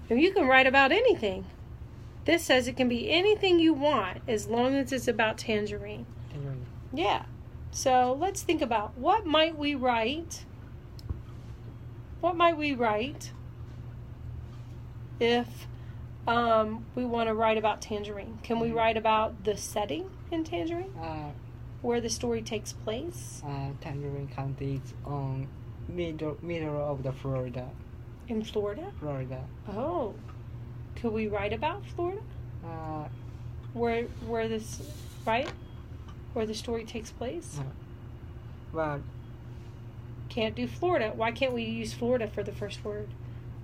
And you can write about anything. This says it can be anything you want as long as it's about Tangerine. Yeah. So let's think about what might we write. What might we write if we want to write about Tangerine? Can we write about the setting in Tangerine? Where the story takes place? Tangerine County is on middle of the Florida. In Florida? Florida. Oh. Could we write about Florida? Where this, right? Where the story takes place? But can't do Florida. Why can't we use Florida for the first word?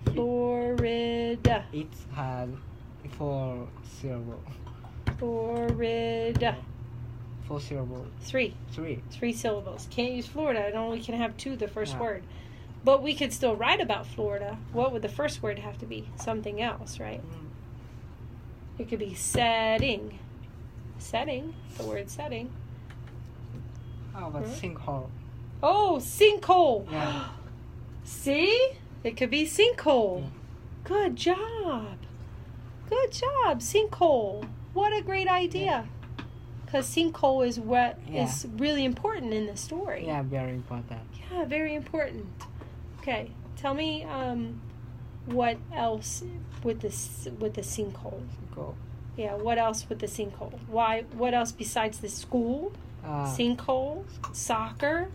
Florida. It has 4 syllables. Florida. 4 syllables. 3. 3 syllables. Can't use Florida. It only can have 2 the first word. But we could still write about Florida. What would the first word have to be? Something else, right? It could be setting. Setting. The word setting. How about sinkhole? Oh, sinkhole. Yeah. See? It could be sinkhole. Yeah. Good job. Good job, sinkhole. What a great idea. Because sinkhole is what is really important in the story. Yeah, very important. Yeah, very important. Okay, tell me what else with the sinkhole? Go. Yeah, what else with the sinkhole? Why? What else besides the school? Sinkhole, soccer,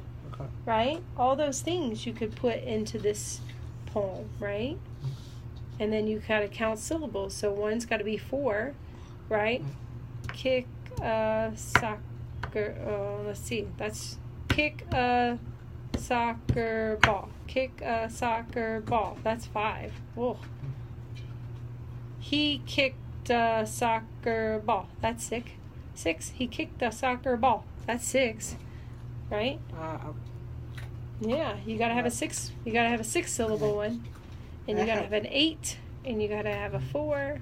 right? All those things you could put into this poem, right? And then you gotta count syllables. So one's got to be 4, right? Kick soccer. Let's see. That's kick a soccer ball. Kick a soccer ball. That's 5. Whoa. He kicked a soccer ball. That's 6. 6. He kicked a soccer ball. That's 6. Right? Yeah, you gotta have a 6. You gotta have a 6-syllable one, and you gotta have an 8, and you gotta have a 4.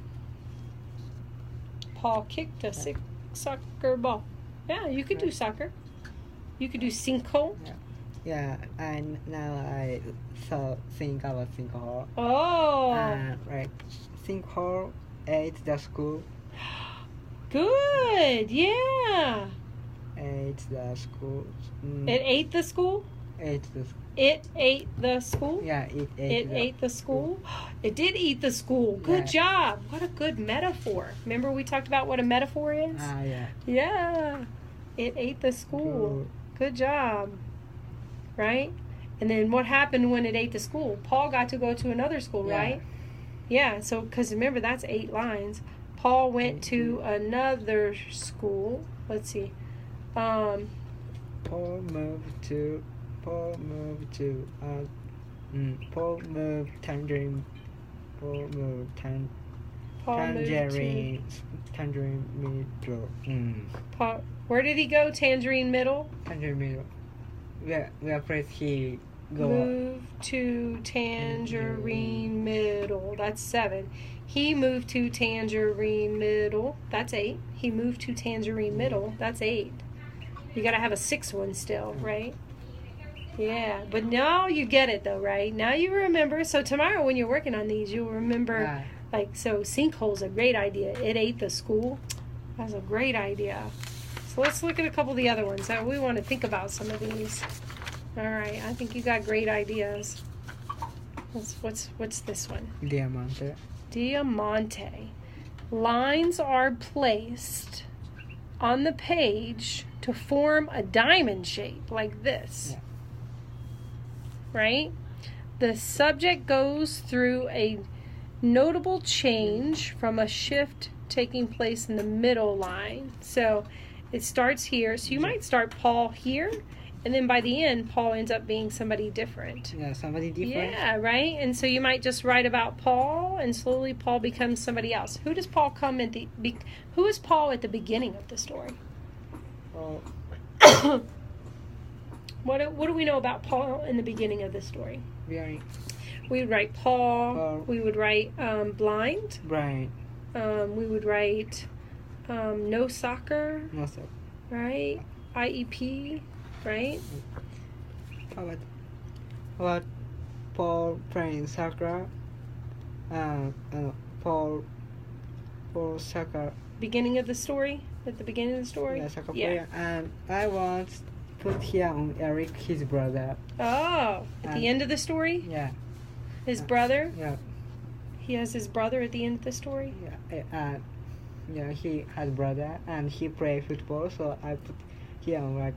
Paul kicked a soccer ball. Yeah, you could do soccer. You could do sinkhole. Yeah, and now I think about sinkhole. Oh. Right, sinkhole ate the school. Good. Yeah. Ate the school. It ate the school. Ate the school. It ate the school? Yeah, it ate the school. It did eat the school. Good job. What a good metaphor. Remember we talked about what a metaphor is? Yeah. Yeah. It ate the school. Good job. Right? And then what happened when it ate the school? Paul got to go to another school, right? Yeah, so because remember that's 8 lines. Paul went to another school. Let's see. Paul moved tangerine middle. Where did he go? Tangerine Middle? Tangerine Middle. Where place he go? Moved to Tangerine Middle. That's 7. He moved to Tangerine Middle. That's 8. He moved to Tangerine Middle. That's 8. You gotta have a 6th one still, right? Yeah, but now you get it though, right? Now you remember. So tomorrow when you're working on these, you'll remember. So sinkhole's a great idea. It ate the school. That's a great idea. So let's look at a couple of the other ones. We want to think about some of these. All right, I think you got great ideas. What's this one? Diamante. Diamante. Lines are placed on the page to form a diamond shape like this. Right? The subject goes through a notable change from a shift taking place in the middle line. So it starts here. So you might start Paul here, and then by the end, Paul ends up being somebody different. Yeah, somebody different. Yeah, right? And so you might just write about Paul, and slowly Paul becomes somebody else. Who does Paul come at who is Paul at the beginning of the story? What do we know about Paul in the beginning of the story? We would write Paul. We would write blind. Right. We would write no soccer. No soccer. Right? IEP. Right? How about Paul playing soccer? for soccer. Beginning of the story? At the beginning of the story? Yeah, soccer player. And I want put here on Eric, his brother. Oh, at the end of the story? Yeah. His brother? Yeah. He has his brother at the end of the story? Yeah. Yeah, he has brother and he play football, so I put here on like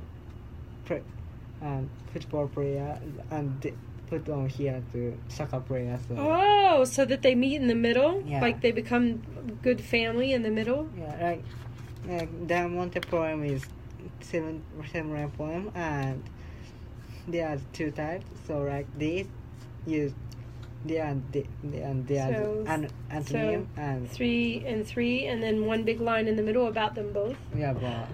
football player and put on here to soccer player. So. Oh, so that they meet in the middle? Yeah. Like they become good family in the middle? Yeah, like the Monte poem is seven poem, and there are two types. So like this use the antonym and 3 and 3, and then one big line in the middle about them both. Yeah, but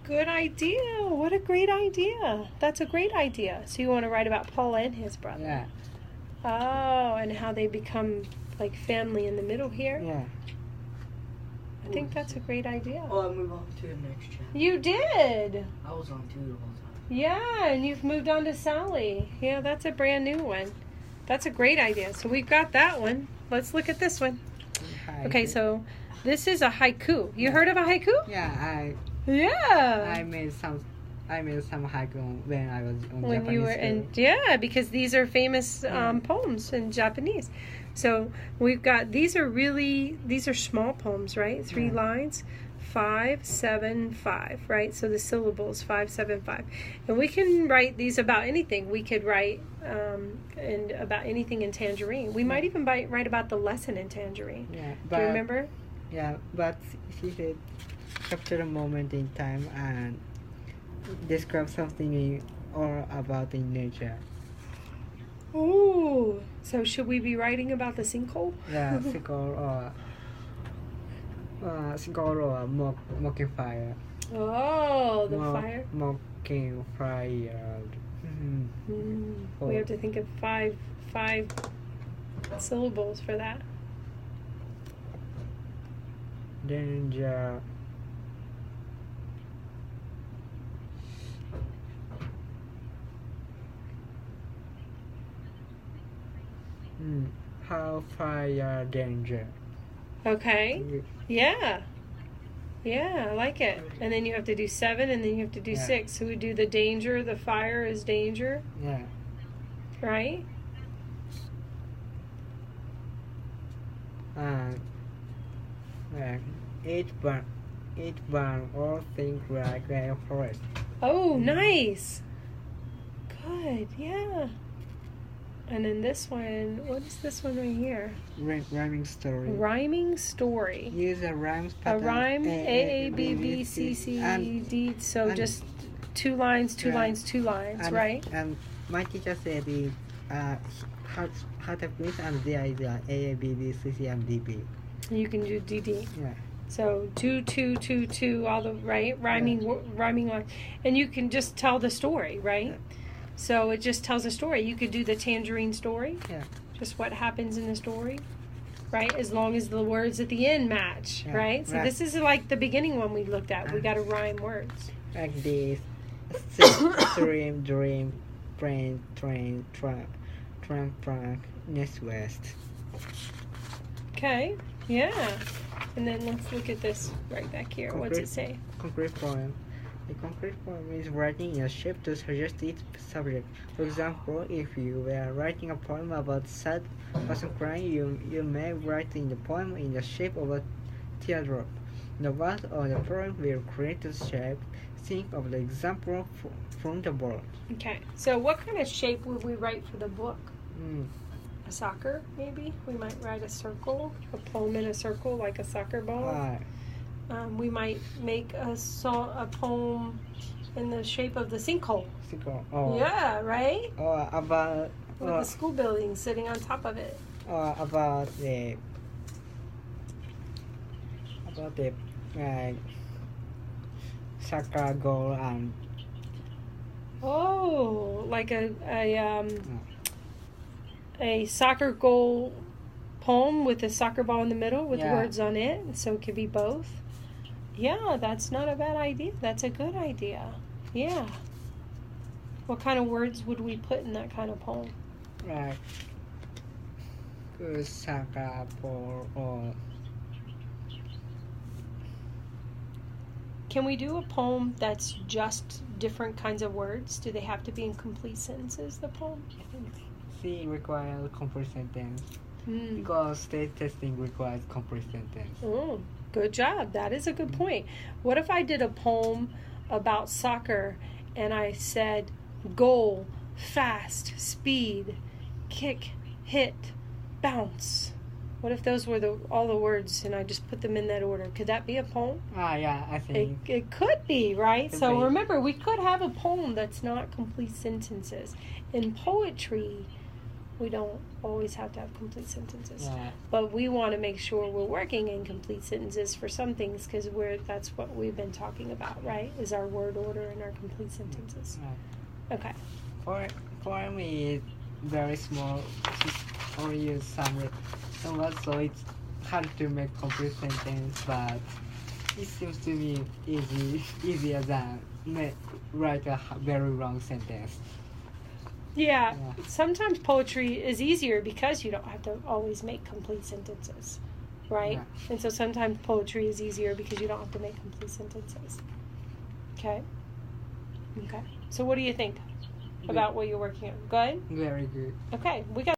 good idea. What a great idea. That's a great idea. So you want to write about Paul and his brother. yeah. Oh, and how they become like family in the middle here. Yeah. I think that's a great idea. Oh, I move on to the next chapter. You did. I was on 2 the whole time. Yeah, and you've moved on to Sally. Yeah, that's a brand new one. That's a great idea. So we've got that one. Let's look at this one. Okay, so this is a haiku. You heard of a haiku? Yeah, Yeah. I made some haiku when I was on When Japanese you were school. yeah, because these are famous poems in Japanese. So we've got these are small poems, right? 3 lines, 5, 7, 5, right? So the syllables 5, 7, 5, and we can write these about anything. We could write and about anything in Tangerine. We might even write about the lesson in Tangerine. Yeah, Do you remember? Yeah, but she said capture a moment in time and describe something or about in nature. Ooh. So should we be writing about the sinkhole? Yeah, sinkhole or mocking fire. Oh, the fire. Mocking fire. We have to think of five syllables for that. Danger. How fire danger. Okay. Yeah. Yeah, I like it. And then you have to do 7, and then you have to do 6. So we do the danger, the fire is danger. Yeah. Right? Each burn all things like a forest. Oh, nice. Good, yeah. And then this one, what is this one right here? Rhyming story. Rhyming story. Use a rhymes pattern. A rhyme, A, B, B, C, C, D. So just 2 lines, 2 lines, 2 lines, right? And my teacher said how to please, and there is A, B, B, C, C, and D, B. You can do D, D. Yeah. So 2, 2, 2, 2, all the right rhyming lines, and you can just tell the story, right? Yeah. So it just tells a story. You could do the Tangerine story. Yeah. Just what happens in the story, right? As long as the words at the end match, right? So this is like the beginning one we looked at. We got to rhyme words. Like this: stream, dream, train, trunk, next west. Okay. Yeah. And then let's look at this right back here. What's it say? Concrete poem. A concrete poem is writing in a shape to suggest its subject. For example, if you were writing a poem about sad person crying, you may write in the poem in the shape of a teardrop. The words of the poem will create the shape. Think of the example from the board. Okay. So what kind of shape would we write for the book? A soccer, maybe? We might write a circle, a poem in a circle, like a soccer ball. We might make a poem in the shape of the sinkhole. Oh. Yeah, right? Or about With the school building sitting on top of it. Or about the soccer goal and like a soccer goal poem with a soccer ball in the middle with words on it. So it could be both. Yeah, that's not a bad idea. That's a good idea. Yeah. What kind of words would we put in that kind of poem? right. Saga or Can we do a poem that's just different kinds of words? Do they have to be in complete sentences, the poem? C requires complete sentence Mm. because state testing requires complete sentence. Oh, good job. That is a good point. What if I did a poem about soccer and I said goal, fast, speed, kick, hit, bounce? What if those were all the words and I just put them in that order? Could that be a poem? Yeah, I think. It could be, right? Could So be. remember, we could have a poem that's not complete sentences. In poetry, we don't always have to have complete sentences. Yeah. But we want to make sure we're working in complete sentences for some things because that's what we've been talking about, right? Is our word order and our complete sentences. Right. Okay. For me, it's very small. Only use some numbers, so it's hard to make complete sentence. But it seems to me easier than write a very long sentence. Yeah. Yeah. Sometimes poetry is easier because you don't have to always make complete sentences, right? Yeah. And so sometimes poetry is easier because you don't have to make complete sentences. Okay. Okay. So what do you think about what you're working on? Good? Very good. Okay. We got